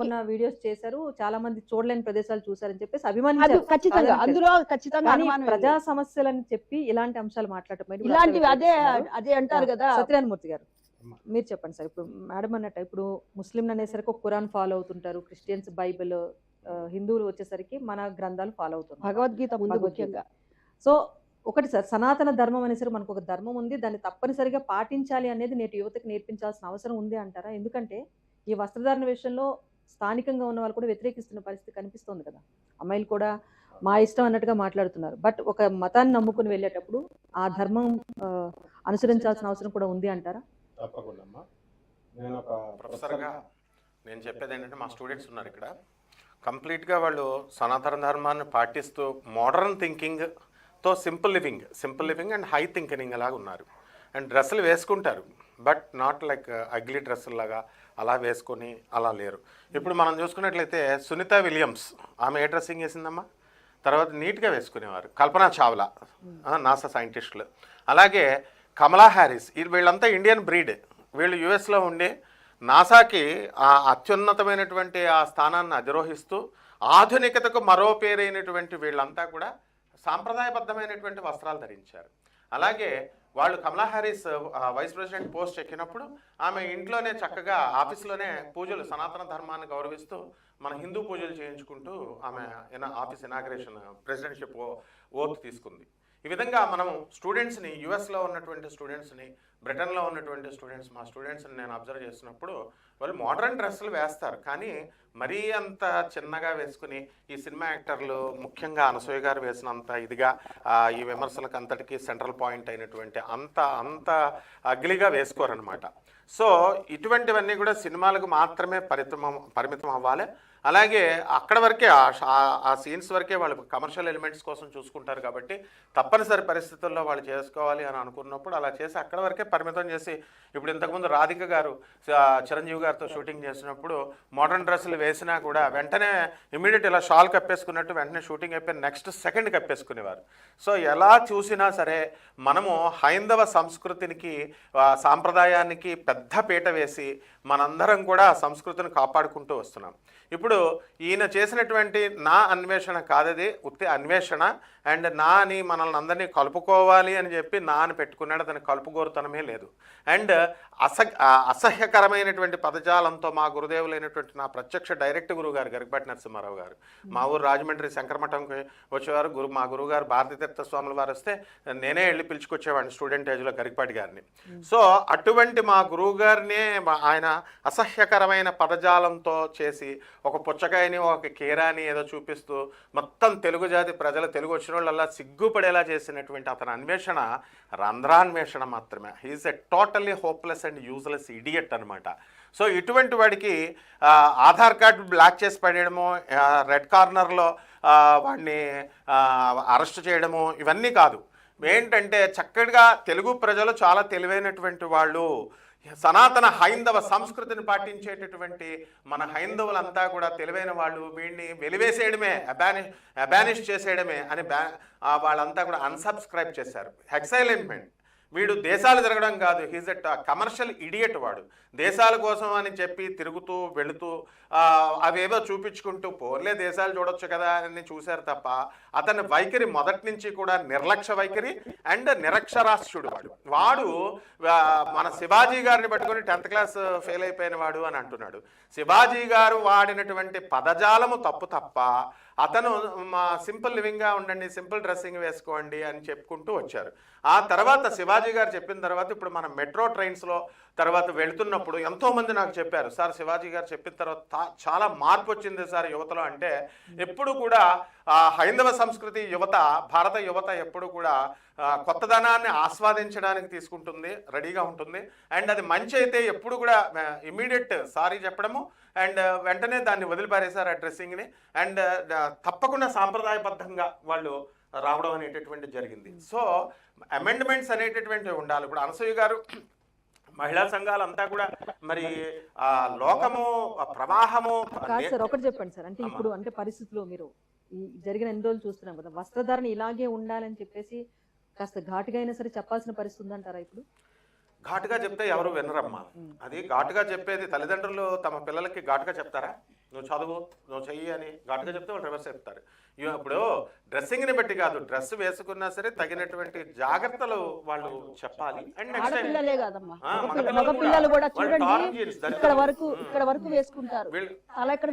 కొన్ని వీడియోస్ చేశారు, చాలా మంది చూడలేని ప్రదేశాలు చూసారని చెప్పేసి అది అభిమానించారు. ఖచ్చితంగా కాదనట్లేదు. అందులో ఖచ్చితంగా కానీ అనుమానం ఏం ప్రజా లేదు. సమస్యలని చెప్పి ఇలాంటి అంశాలు మాట్లాడటం మరి ఇప్పుడు ఇలాంటివి అసలు అదే వ్యతిరేకిస్తున్నారు. అదే అంటారు కదా. సత్యనారాయణమూర్తి గారు మీరు చెప్పండి సార్. ఇప్పుడు మేడం అన్నట్టు ఇప్పుడు ముస్లింలు అనేసరికి ఒక ఖురాన్ ఫాలో అవుతుంటారు, క్రిస్టియన్స్ బైబిల్, హిందువులు వచ్చేసరికి మన గ్రంథాలు ఫాలో అవుతుంటారు, భగవద్గీత ముందు భగవద్గీత. ముఖ్యంగా. సో ఒకటి సార్, సనాతన ధర్మం అనేసరికి మనకు ఒక ధర్మం ఉంది, దాన్ని తప్పనిసరిగా పాటించాలి అనేది నేటి యువతకు నేర్పించాల్సిన అవసరం ఉంది అంటారా? ఎందుకంటే ఈ వస్త్రధారణ విషయంలో స్థానికంగా ఉన్న వాళ్ళు కూడా వ్యతిరేకిస్తున్న పరిస్థితి కనిపిస్తోంది కదా. అమ్మాయిలు కూడా మా ఇష్టం అన్నట్టుగా మాట్లాడుతున్నారు. బట్ ఒక మతాన్ని నమ్ముకుని వెళ్ళేటప్పుడు ఆ ధర్మం అనుసరించాల్సిన అవసరం కూడా ఉంది అంటారా? తప్పకుండా అమ్మా. నేను ఒక ప్రొఫెసర్గా నేను చెప్పేది ఏంటంటే, మా స్టూడెంట్స్ ఉన్నారు ఇక్కడ, కంప్లీట్గా వాళ్ళు సనాతన ధర్మాన్ని పాటిస్తూ మోడర్న్ థింకింగ్తో simple living and high thinking అలాగా ఉన్నారు. అండ్ డ్రెస్సులు వేసుకుంటారు, బట్ నాట్ లైక్ అగ్లీ డ్రెస్సులాగా అలా వేసుకొని అలా లేరు. ఇప్పుడు మనం చూసుకున్నట్లయితే సునీత విలియమ్స్, ఆమె ఏ డ్రెస్సింగ్ వేసిందమ్మా, తర్వాత నీట్గా వేసుకునేవారు. కల్పనా చావ్లా, నాసా సైంటిస్టులు, అలాగే కమలా హ్యారిస్, వీళ్ళంతా ఇండియన్ బ్రీడ్. వీళ్ళు యుఎస్లో ఉండి నాసాకి ఆ అత్యున్నతమైనటువంటి ఆ స్థానాన్ని అధిరోహిస్తూ ఆధునికతకు మరో పేరైనటువంటి వీళ్ళంతా కూడా సాంప్రదాయబద్ధమైనటువంటి వస్త్రాలు ధరించారు. అలాగే వాళ్ళు కమలా హ్యారిస్ వైస్ ప్రెసిడెంట్ పోస్ట్ ఎక్కినప్పుడు ఆమె ఇంట్లోనే చక్కగా ఆఫీస్లోనే పూజలు, సనాతన ధర్మాన్ని గౌరవిస్తూ మన హిందూ పూజలు చేయించుకుంటూ ఆమె ఆఫీస్ ఇనాగ్రేషన్ ప్రెసిడెంట్షిప్ ఓత్ తీసుకుంది. ఈ విధంగా మనం స్టూడెంట్స్ని, యుఎస్లో ఉన్నటువంటి స్టూడెంట్స్ని, బ్రిటన్లో ఉన్నటువంటి స్టూడెంట్స్, మా స్టూడెంట్స్ని నేను అబ్జర్వ్ చేసినప్పుడు వాళ్ళు మోడర్న్ డ్రెస్సులు వేస్తారు, కానీ మరీ అంత చిన్నగా వేసుకుని ఈ సినిమా యాక్టర్లు, ముఖ్యంగా అనసూయ గారు వేసినంత ఇదిగా ఈ విమర్శలకు అంతటికీ సెంట్రల్ పాయింట్ అయినటువంటి అంత అగ్లీగా వేసుకోరనమాట. సో ఇటువంటివన్నీ కూడా సినిమాలకు మాత్రమే పరిమితం అవ్వాలి. అలాగే అక్కడ వరకే ఆ సీన్స్ వరకే వాళ్ళు కమర్షియల్ ఎలిమెంట్స్ కోసం చూసుకుంటారు కాబట్టి తప్పనిసరి పరిస్థితుల్లో వాళ్ళు చేసుకోవాలి అని అనుకున్నప్పుడు అలా చేసి అక్కడ వరకే పరిమితం చేసి, ఇప్పుడు ఇంతకుముందు రాధిక గారు చిరంజీవి గారితో షూటింగ్ చేసినప్పుడు మోడర్న్ డ్రెస్సులు వేసినా కూడా వెంటనే ఇమీడియట్ ఇలా షాల్ కప్పేసుకున్నట్టు వెంటనే షూటింగ్ అయిపోయి నెక్స్ట్ సెకండ్ కప్పేసుకునేవారు. సో ఎలా చూసినా సరే మనము హైందవ సంస్కృతికి, సాంప్రదాయానికి పెద్ద పీట వేసి మనందరం కూడా సంస్కృతిని కాపాడుకుంటూ వస్తున్నాం. ఇప్పుడు ఈయన చేసినటువంటి నా అన్వేషణ కాదది, ఉత్తి అన్వేషణ. అండ్ నా అని మనల్ని అందరినీ కలుపుకోవాలి అని చెప్పి నా అని పెట్టుకున్నాడు, అతని కలుపుగోరుతనమే లేదు. అండ్ అసహ్యకరమైనటువంటి పదజాలంతో మా గురుదేవులైనటువంటి నా ప్రత్యక్ష డైరెక్ట్ గురువు గారు గరికపాటి నరసింహారావు గారు మా ఊరు రాజమండ్రి శంకరమఠంకి వచ్చేవారు. మా గురువుగారు భారతీతీర్థ స్వాముల వారు వస్తే నేనే వెళ్ళి పిలుచుకొచ్చేవాడిని స్టూడెంట్ ఏజ్లో గరికపాటి గారిని. సో అటువంటి మా గురువు గారినే ఆయన అసహ్యకరమైన పదజాలంతో చేసి ఒక పుచ్చకాయని, ఒక కీరాని ఏదో చూపిస్తూ మొత్తం తెలుగు జాతి ప్రజలు, తెలుగు వచ్చిన వాళ్ళల్లా సిగ్గుపడేలా చేసినటువంటి అతని అన్వేషణ రంధ్రాన్వేషణ మాత్రమే. He's a totally hopeless and useless idiot అనమాట. సో ఇటువంటి వాడికి ఆధార్ కార్డు బ్లాక్ చేసి పడేయడము, రెడ్ కార్నర్లో వాడిని అరెస్ట్ చేయడము ఇవన్నీ కాదు. ఏంటంటే చక్కగా తెలుగు ప్రజలు చాలా తెలివైనటువంటి వాళ్ళు, సనాతన హైందవ సంస్కృతిని పాటించేటటువంటి మన హైందవులంతా కూడా తెలివైన వాళ్ళు. వీడిని వెలివేసేయడమే, అబానిష్ చేసేయడమే అని వాళ్ళంతా కూడా అన్సబ్స్క్రైబ్ చేశారు. ఎక్సైలెంట్మెంట్. వీడు దేశాలు తిరగడం కాదు, హీజ్ ఎ కమర్షియల్ ఇడియట్. వాడు దేశాల కోసం అని చెప్పి తిరుగుతూ వెళుతూ అవేవో చూపించుకుంటూ పోర్లే దేశాలు చూడొచ్చు కదా అని చూశారు తప్ప అతని వైఖరి మొదటి నుంచి కూడా నిర్లక్ష్య వైఖరి అండ్ నిరక్షరాస్యుడు. వాడు మన శివాజీ గారిని పట్టుకొని 10th క్లాస్ ఫెయిల్ అయిపోయిన వాడు అని అంటున్నాడు. శివాజీ గారు వాడినటువంటి పదజాలము తప్పు తప్ప అతను మా సింపుల్ లివింగ్గా ఉండండి, సింపుల్ డ్రెస్సింగ్ వేసుకోండి అని చెప్పుకుంటూ వచ్చారు. ఆ తర్వాత శివాజీ గారు చెప్పిన తర్వాత ఇప్పుడు మన మెట్రో ట్రైన్స్లో తర్వాత వెళుతున్నప్పుడు ఎంతోమంది నాకు చెప్పారు, సార్ శివాజీ గారు చెప్పిన తర్వాత చాలా మార్పు వచ్చింది సార్ యువతలో. అంటే ఎప్పుడు కూడా హైందవ సంస్కృతి యువత, భారత యువత ఎప్పుడు కూడా కొత్తదనాన్ని ఆస్వాదించడానికి తీసుకుంటుంది, రెడీగా ఉంటుంది. అండ్ అది మంచి అయితే ఎప్పుడు కూడా ఇమీడియట్ సారీ చెప్పడము అండ్ వెంటనే దాన్ని వదిలిపారేశారు ఆ డ్రెస్సింగ్ని. అండ్ తప్పకుండా సాంప్రదాయబద్ధంగా వాళ్ళు రావడం అనేటటువంటి జరిగింది. సో అమెండ్మెంట్స్ అనేటటువంటివి ఉండాలి. ఇప్పుడు అనసూయ గారు, మహిళా సంఘాలంతా కూడా మరి లోకము ప్రవాహము. సార్ ఒకటి చెప్పండి సార్, అంటే ఇప్పుడు అంటే పరిస్థితులు మీరు జరిగిన ఎన్ని రోజులు చూస్తున్నాం కదా, వస్త్రధారణ ఇలాగే ఉండాలని చెప్పేసి కాస్త ఘాటుగా అయినా సరే చెప్పాల్సిన పరిస్థితి ఉందంటారా? ఇప్పుడు ఘాటుగా చెప్తే ఎవరు వినరమ్మా. అది ఘాటుగా చెప్పేది తల్లిదండ్రులు తమ పిల్లలకి ఘాటుగా చెప్తారా? నువ్వు చదువు, నువ్వు చెయ్యి అని ఘాటుగా చెప్తే వాళ్ళు రివర్స్ చెప్తారు. ఇప్పుడు డ్రెస్సింగ్ని బట్టి కాదు, డ్రెస్ వేసుకున్నా సరే తగినటువంటి జాగ్రత్తలు వాళ్ళు చెప్పాలి. అండ్ నెక్స్ట్ టైం ఆడపిల్లలే కాదమ్మా, మగ పిల్లలు కూడా చూడండి ఇక్కడ వరకు వేసుకుంటారు, అలా ఇక్కడ